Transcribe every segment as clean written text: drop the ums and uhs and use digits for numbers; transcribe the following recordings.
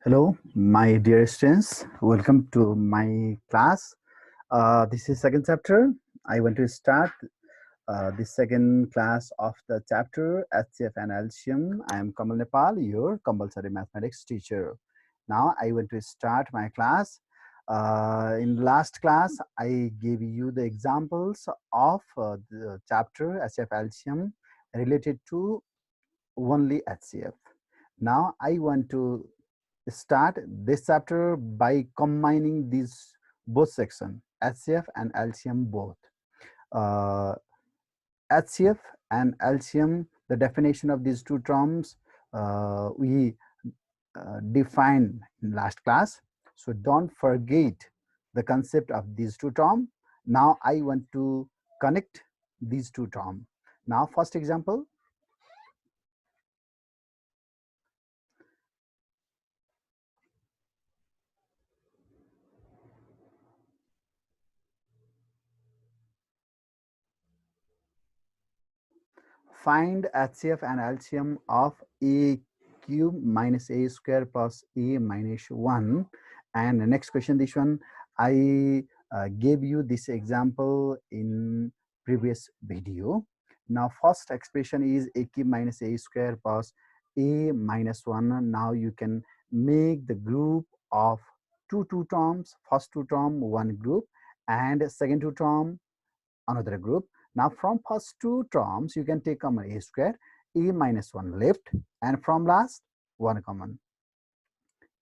Hello, my dear students. Welcome to my class. This is second chapter. I want to start the second class of the chapter HCF and LCM. I am Kamal Nepal, your compulsory mathematics teacher. Now I want to start my class. In last class, I gave you the examples of the chapter HCF LCM related to only HCF. Now I want to start this chapter by combining these both section HCF and LCM both. Uh, HCF and LCM, the definition of these two terms we defined in last class. So don't forget the concept of these two terms. Now I want to connect these two terms. Now first example, find HCF and LCM of a cube minus a square plus a minus 1. And the next question, this one I gave you this example in previous video. Now first expression is a cube minus a square plus a minus 1. Now you can make the group of two terms, first two term one group and second two term another group. Now from first two terms, you can take common a square, a minus 1 left, and from last, 1 common,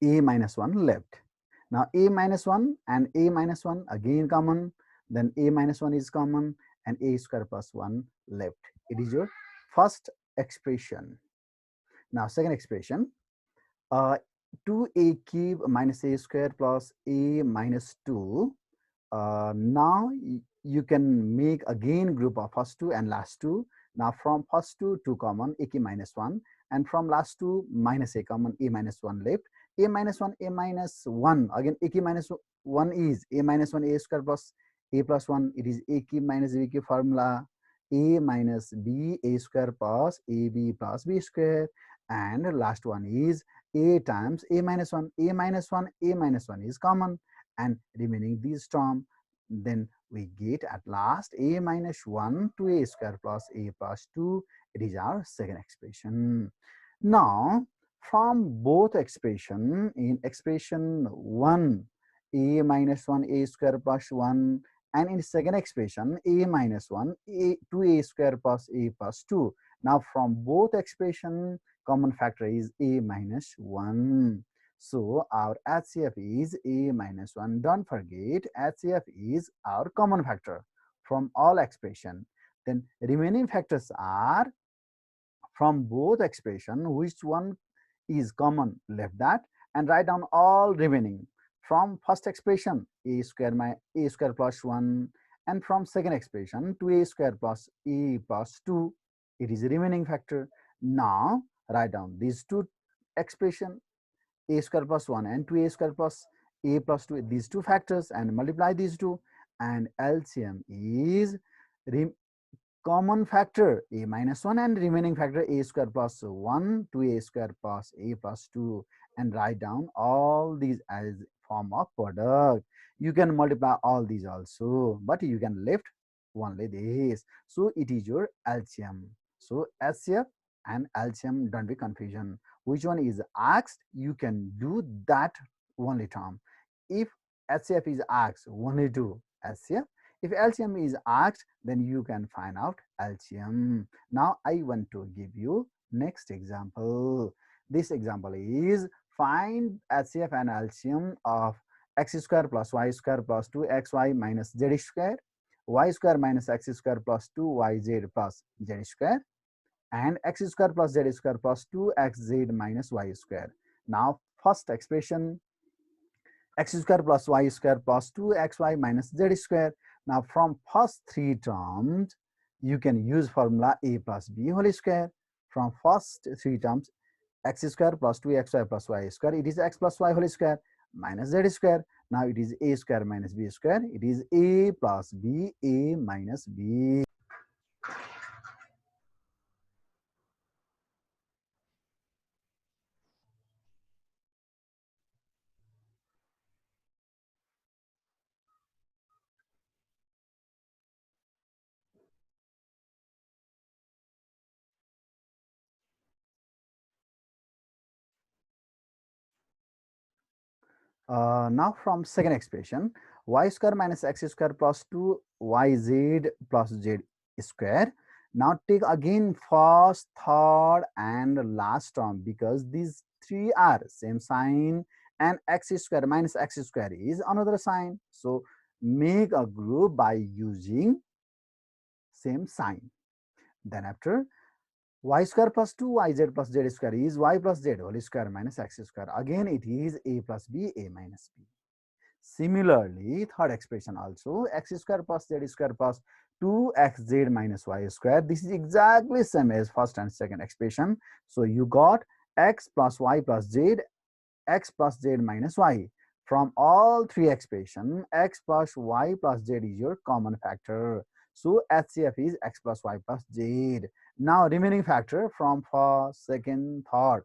a minus 1 left. Now a minus 1 and a minus 1 again common, then a minus 1 is common, and a square plus 1 left. It is your first expression. Now second expression, uh, 2a cube minus a square plus a minus 2. Now you can make again group of first two and last two. Now from first two common, a k minus 1, and from last two minus a common, a minus 1 left. A minus 1, a minus 1, again a k minus 1 is a minus 1 a square plus a plus 1. It is a k minus b k formula, a minus b a square plus ab plus b square, and last one is a times a minus 1, a minus 1, a minus 1 is common, and remaining these term, then we get at last a minus 1 to a square plus a plus 2. It is our second expression. Now from both expression, in expression 1 a minus 1 a square plus 1, and in second expression a minus 1 a 2a square plus a plus 2. Now from both expression, common factor is a minus 1. So our HCF is a minus 1. Don't forget, HCF is our common factor from all expression. Then remaining factors are from both expression, which one is common, left that, and write down all remaining. From first expression, a square plus 1, and from second expression, 2a square plus a plus 2. It is a remaining factor. Now write down these two expression, a square plus 1 and 2a square plus a plus 2, these two factors, and multiply these two, and LCM is common factor a minus 1 and remaining factor a square plus 1 to a square plus a plus 2, and write down all these as form of product. You can multiply all these also, but you can left only this. So it is your LCM. So HCF and LCM, don't be confusion. Which one is asked, you can do that only term. If HCF is asked, only do HCF. If LCM is asked, then you can find out LCM. Now I want to give you next example. This example is find HCF and LCM of x square plus y square plus 2xy minus z square, y square minus x square plus 2yz plus z square, and x square plus z square plus 2xz minus y square. Now first expression, x square plus y square plus 2xy minus z square. Now from first three terms, you can use formula a plus b whole square. From first three terms, x square plus 2xy plus y square, it is x plus y whole square minus z square. Now it is a square minus b square, it is a plus b, a minus b. Now from second expression, y square minus x square plus 2yz plus z square. Now take again first, third and last term because these three are same sign and x square minus x square is another sign. So make a group by using same sign. Then after y square plus 2yz plus z square is y plus z whole square minus x square. Again it is a plus b, a minus b. Similarly, third expression also x square plus z square plus 2xz minus y square. This is exactly same as first and second expression. So you got x plus y plus z, x plus z minus y. From all three expression, x plus y plus z is your common factor. So HCF is x plus y plus z. Now remaining factor from first, second, third,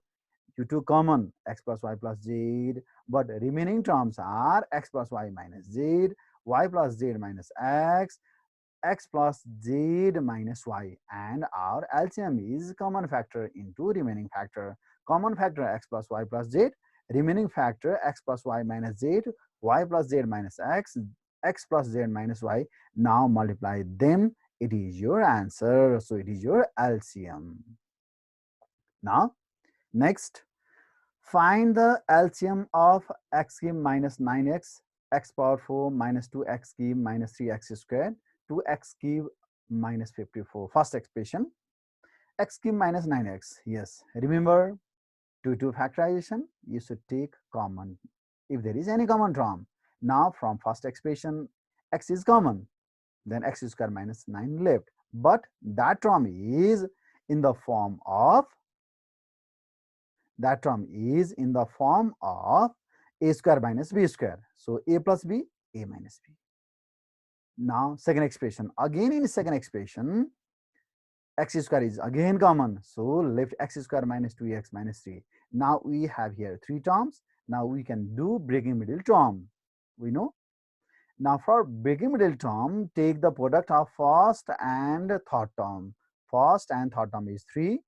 you took common x plus y plus z, but remaining terms are x plus y minus z, y plus z minus x, x plus z minus y, and our LCM is common factor into remaining factor. Common factor x plus y plus z, remaining factor x plus y minus z, y plus z minus x, x plus z minus y. Now multiply them, it is your answer. So it is your LCM. Now next, find the LCM of x cube minus 9x, x power 4 minus 2x cube minus 3x squared, 2x cube minus 54. First expression, x cube minus 9x. Yes, remember, to factorization, you should take common if there is any common term. Now from first expression, x is common, then x square minus 9 left. But that term is in the form of a square minus b square. So a plus b, a minus b. Now second expression, again in second expression, x square is again common. So left x square minus 2x minus 3. Now we have here three terms. Now we can do breaking middle term. We know. Now for breaking middle term, take the product of first and third term. First and third term is 3.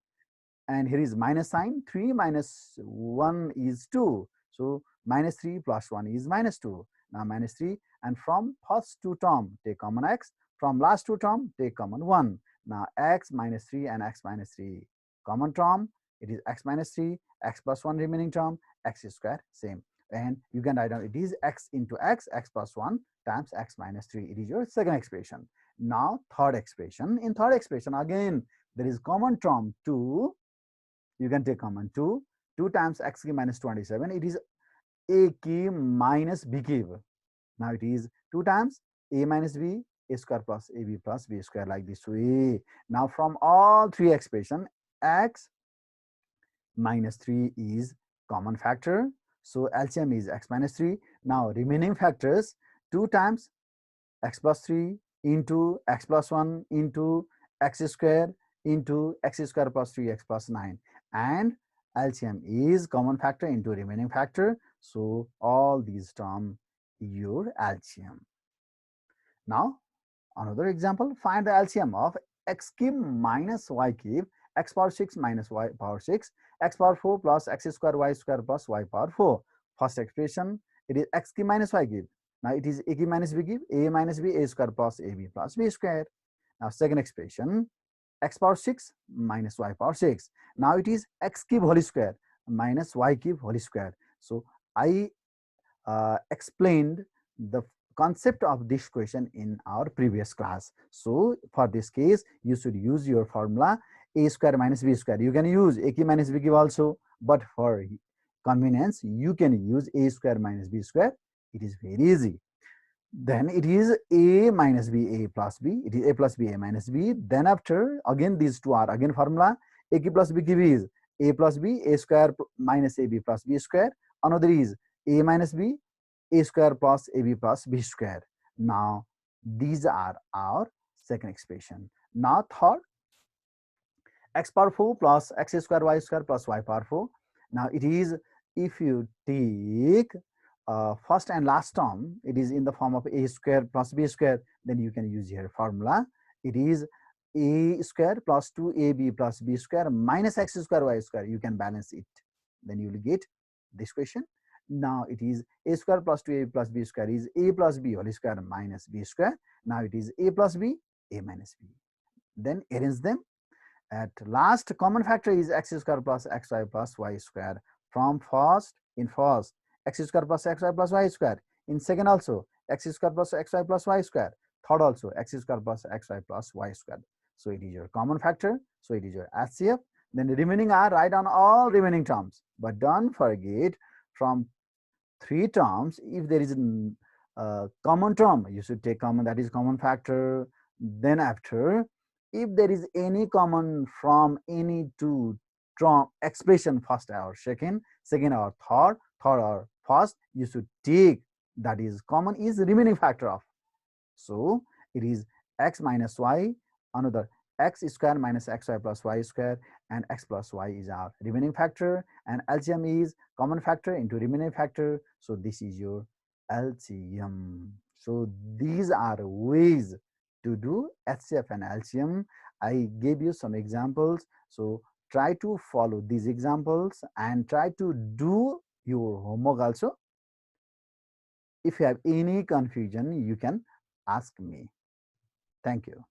And here is minus sign. 3 minus 1 is 2. So minus 3 plus 1 is minus 2. Now minus 3. And from first two term, take common x. From last two term, take common 1. Now x minus 3 and x minus 3. Common term, it is x minus 3, x plus 1 remaining term, x square, same. And you can write down it is x into x, x plus 1 times x minus 3. It is your second expression. Now third expression. In third expression, again, there is common term 2. You can take common 2. 2 times x cube minus 27. It is a cube minus b cube. Now it is 2 times a minus b, a square plus ab plus b square, like this way. Now from all three expression, x minus 3 is common factor. So LCM is x minus 3. Now remaining factors, 2 times x plus 3 into x plus 1 into x square into x square plus 3x plus 9. And LCM is common factor into remaining factor. So all these terms your LCM. Now another example, find the LCM of x cube minus y cube, x power 6 minus y power 6, x power 4 plus x square y square plus y power 4. First expression, it is x cube minus y cube. Now it is a cube minus b cube, a minus b, a square plus ab plus b square. Now second expression, x power 6 minus y power 6. Now it is x cube whole square minus y cube whole square. So I explained the concept of this question in our previous class. So for this case, you should use your formula a square minus b square. You can use a cube minus b cube also, but for convenience, you can use a square minus b square. It is very easy. Then it is a minus b, a plus b. It is a plus b, a minus b. Then after, again these two are again formula. A cube plus b cube is a plus b, a square minus ab plus b square. Another is a minus b, a square plus ab plus b square. Now these are our second expression. Now third, x power 4 plus x square y square plus y power 4. Now it is, if you take first and last term, it is in the form of a square plus b square, then you can use here formula. It is a square plus 2ab plus b square minus x square y square. You can balance it. Then you will get this question. Now it is a square plus 2a plus b square is a plus b whole square minus b square. Now it is a plus b, a minus b. Then arrange them. At last, common factor is x square plus xy plus y square. From first, in first, x square plus xy plus y square. In second also, x square plus xy plus y square. Third also, x square plus xy plus y square. So it is your common factor. So it is your HCF. Then the remaining are write down all remaining terms. But don't forget, from three terms, if there is a common term, you should take common, that is common factor. Then after, if there is any common from any two term expression, first or second, second or third or first, you should take that is common is remaining factor of. So it is x minus y, another x square minus xy plus y square, and x plus y is our remaining factor, and LCM is common factor into remaining factor. So this is your LCM. So these are ways to do HCF and LCM. I gave you some examples. So try to follow these examples and try to do your homework also. If you have any confusion, you can ask me. Thank you.